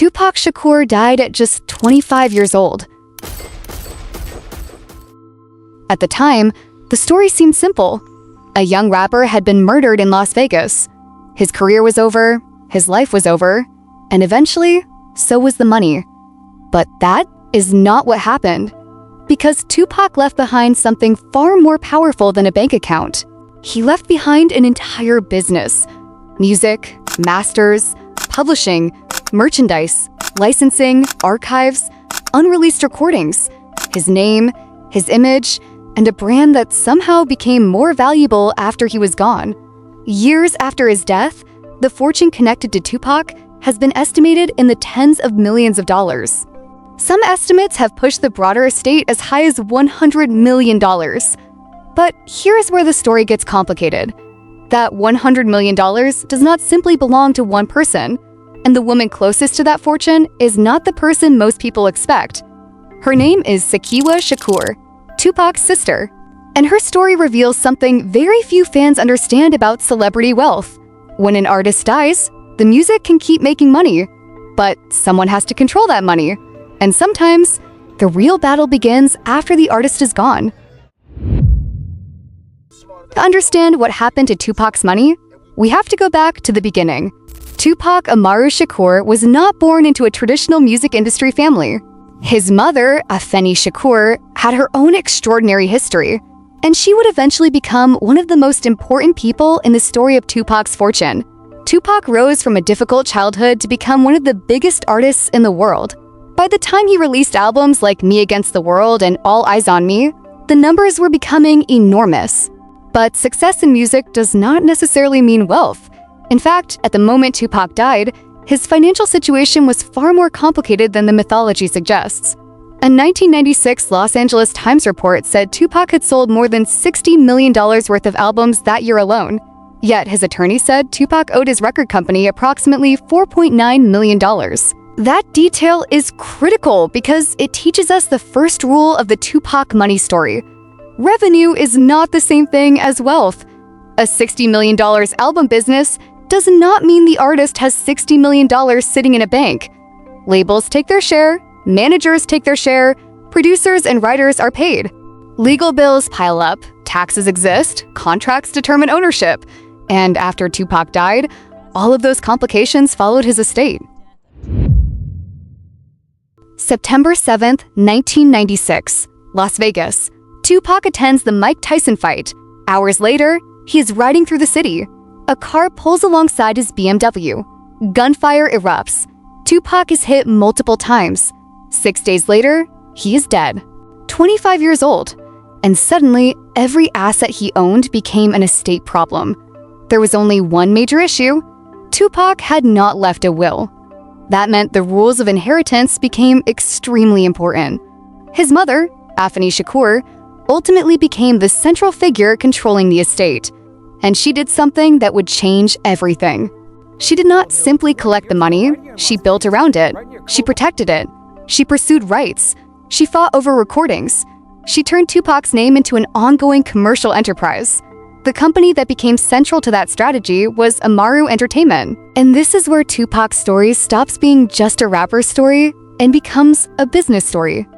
Tupac Shakur died at just 25 years old. At the time, the story seemed simple. A young rapper had been murdered in Las Vegas. His career was over, his life was over, and eventually, so was the money. But that is not what happened. Because Tupac left behind something far more powerful than a bank account. He left behind an entire business. Music, masters, publishing, merchandise, licensing, archives, unreleased recordings, his name, his image, and a brand that somehow became more valuable after he was gone. Years after his death, the fortune connected to Tupac has been estimated in the tens of millions of dollars. Some estimates have pushed the broader estate as high as $100 million. But here's where the story gets complicated. That $100 million does not simply belong to one person, and the woman closest to that fortune is not the person most people expect. Her name is Sekyiwa Shakur, Tupac's sister, and her story reveals something very few fans understand about celebrity wealth. When an artist dies, the music can keep making money, but someone has to control that money, and sometimes the real battle begins after the artist is gone. To understand what happened to Tupac's money, we have to go back to the beginning. Tupac Amaru Shakur was not born into a traditional music industry family. His mother, Afeni Shakur, had her own extraordinary history, and she would eventually become one of the most important people in the story of Tupac's fortune. Tupac rose from a difficult childhood to become one of the biggest artists in the world. By the time he released albums like Me Against the World and All Eyes on Me, the numbers were becoming enormous. But success in music does not necessarily mean wealth. In fact, at the moment Tupac died, his financial situation was far more complicated than the mythology suggests. A 1996 Los Angeles Times report said Tupac had sold more than $60 million worth of albums that year alone. Yet his attorney said Tupac owed his record company approximately $4.9 million. That detail is critical because it teaches us the first rule of the Tupac money story. Revenue is not the same thing as wealth. A $60 million album business does not mean the artist has $60 million sitting in a bank. Labels take their share, managers take their share, producers and writers are paid. Legal bills pile up, taxes exist, contracts determine ownership, and after Tupac died, all of those complications followed his estate. September 7th, 1996, Las Vegas. Tupac attends the Mike Tyson fight. Hours later, he is riding through the city. A car pulls alongside his BMW. Gunfire erupts. Tupac is hit multiple times. 6 days later, he is dead. 25 years old. And suddenly, every asset he owned became an estate problem. There was only one major issue. Tupac had not left a will. That meant the rules of inheritance became extremely important. His mother, Afeni Shakur, ultimately became the central figure controlling the estate. And she did something that would change everything. She did not simply collect the money, she built around it. She protected it. She pursued rights. She fought over recordings. She turned Tupac's name into an ongoing commercial enterprise. The company that became central to that strategy was Amaru Entertainment. And this is where Tupac's story stops being just a rapper's story and becomes a business story.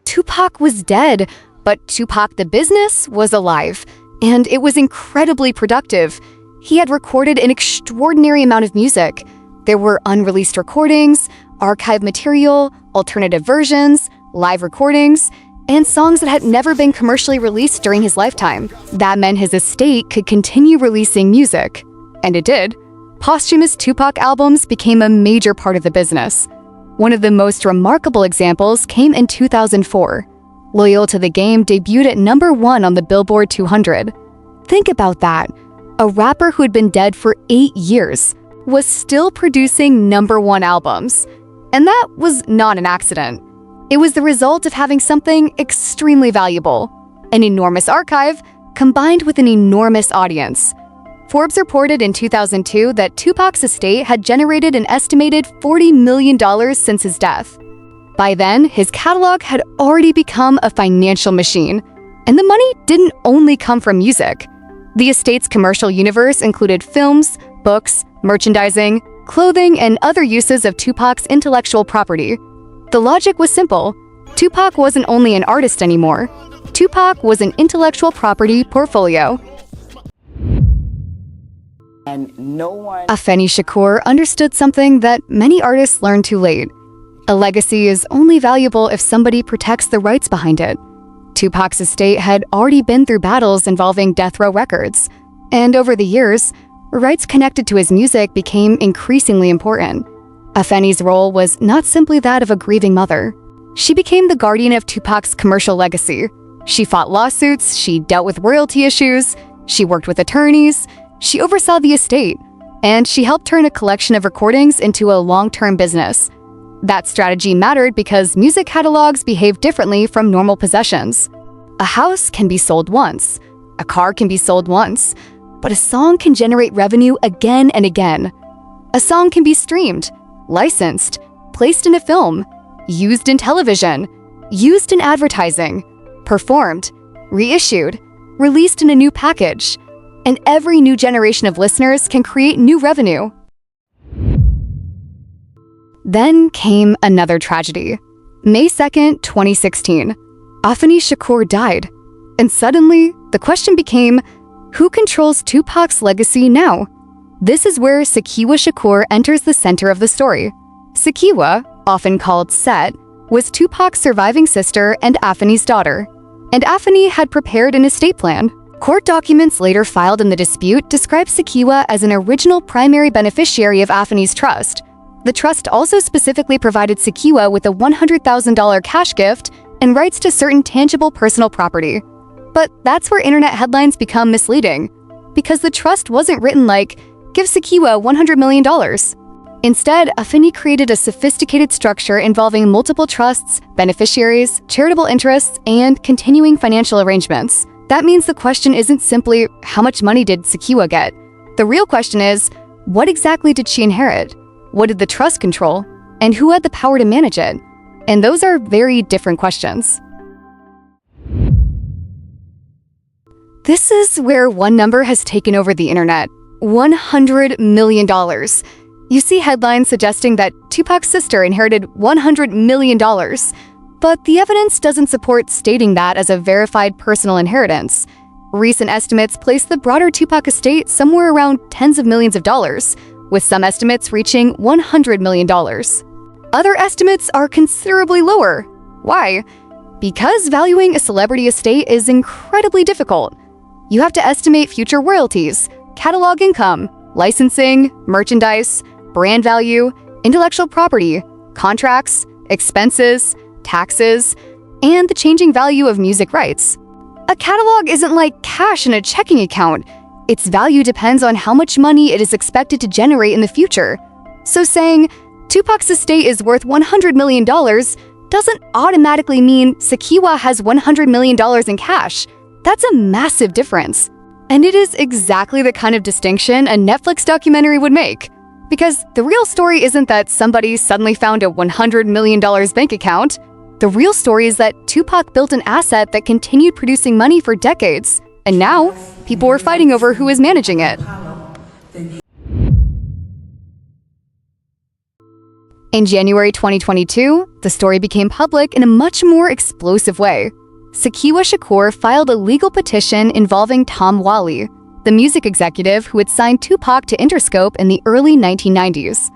Tupac was dead, but Tupac the business was alive, and it was incredibly productive. He had recorded an extraordinary amount of music. There were unreleased recordings, archive material, alternative versions, live recordings, and songs that had never been commercially released during his lifetime. That meant his estate could continue releasing music. And it did. Posthumous Tupac albums became a major part of the business. One of the most remarkable examples came in 2004. Loyal to the Game debuted at #1 on the Billboard 200. Think about that. A rapper who had been dead for 8 years was still producing #1 albums. And that was not an accident. It was the result of having something extremely valuable, an enormous archive combined with an enormous audience. Forbes reported in 2002 that Tupac's estate had generated an estimated $40 million since his death. By then, his catalog had already become a financial machine, and the money didn't only come from music. The estate's commercial universe included films, books, merchandising, clothing, and other uses of Tupac's intellectual property. The logic was simple. Tupac wasn't only an artist anymore. Tupac was an intellectual property portfolio. And no one... Afeni Shakur understood something that many artists learned too late. A legacy is only valuable if somebody protects the rights behind it. Tupac's estate had already been through battles involving death row records, and over the years, rights connected to his music became increasingly important. Afeni's role was not simply that of a grieving mother. She became the guardian of Tupac's commercial legacy. She fought lawsuits, she dealt with royalty issues, she worked with attorneys, she oversaw the estate, and she helped turn a collection of recordings into a long-term business. That strategy mattered because music catalogs behave differently from normal possessions. A house can be sold once, a car can be sold once, but a song can generate revenue again and again. A song can be streamed, licensed, placed in a film, used in television, used in advertising, performed, reissued, released in a new package, and every new generation of listeners can create new revenue. Then came another tragedy. May 2nd, 2016, Afeni Shakur died, and suddenly the question became, who controls Tupac's legacy now? This is where Sekyiwa Shakur enters the center of the story. Sekyiwa, often called Set, was Tupac's surviving sister and Afeni's daughter, and Afeni had prepared an estate plan. Court documents later filed in the dispute describe Sekyiwa as an original primary beneficiary of Afeni's trust. The trust also specifically provided Sekyiwa with a $100,000 cash gift and rights to certain tangible personal property. But that's where internet headlines become misleading, because the trust wasn't written like, give Sekyiwa $100 million. Instead, Afeni created a sophisticated structure involving multiple trusts, beneficiaries, charitable interests, and continuing financial arrangements. That means the question isn't simply, how much money did Sekyiwa get? The real question is, what exactly did she inherit? What did the trust control? And who had the power to manage it? And those are very different questions. This is where one number has taken over the internet: $100 million. You see headlines suggesting that Tupac's sister inherited $100 million, but the evidence doesn't support stating that as a verified personal inheritance. Recent estimates place the broader Tupac estate somewhere around tens of millions of dollars, with some estimates reaching $100 million. Other estimates are considerably lower. Why? Because valuing a celebrity estate is incredibly difficult. You have to estimate future royalties, catalog income, licensing, merchandise, brand value, intellectual property, contracts, expenses, taxes, and the changing value of music rights. A catalog isn't like cash in a checking account. Its value depends on how much money it is expected to generate in the future. So saying, Tupac's estate is worth $100 million doesn't automatically mean Sekyiwa has $100 million in cash. That's a massive difference. And it is exactly the kind of distinction a Netflix documentary would make. Because the real story isn't that somebody suddenly found a $100 million bank account. The real story is that Tupac built an asset that continued producing money for decades. And now, people were fighting over who is managing it. In January 2022, the story became public in a much more explosive way. Sekyiwa Shakur filed a legal petition involving Whalley, the music executive who had signed Tupac to Interscope in the early 1990s.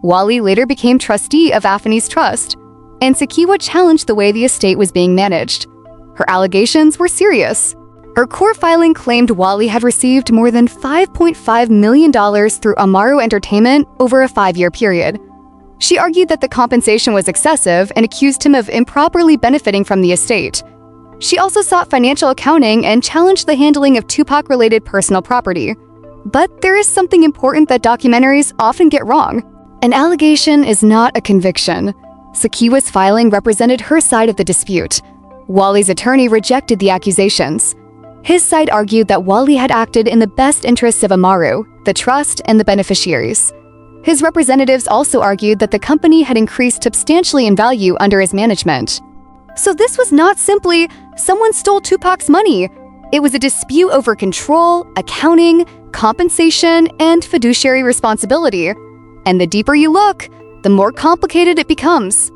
Whalley later became trustee of Afeni's trust, and Sekyiwa challenged the way the estate was being managed. Her allegations were serious. Her court filing claimed Whalley had received more than $5.5 million through Amaru Entertainment over a 5-year period. She argued that the compensation was excessive and accused him of improperly benefiting from the estate. She also sought financial accounting and challenged the handling of Tupac-related personal property. But there is something important that documentaries often get wrong. An allegation is not a conviction. Sekyiwa's filing represented her side of the dispute. Whalley's attorney rejected the accusations. His side argued that Whalley had acted in the best interests of Amaru, the trust, and the beneficiaries. His representatives also argued that the company had increased substantially in value under his management. So this was not simply someone stole Tupac's money. It was a dispute over control, accounting, compensation, and fiduciary responsibility. And the deeper you look, the more complicated it becomes.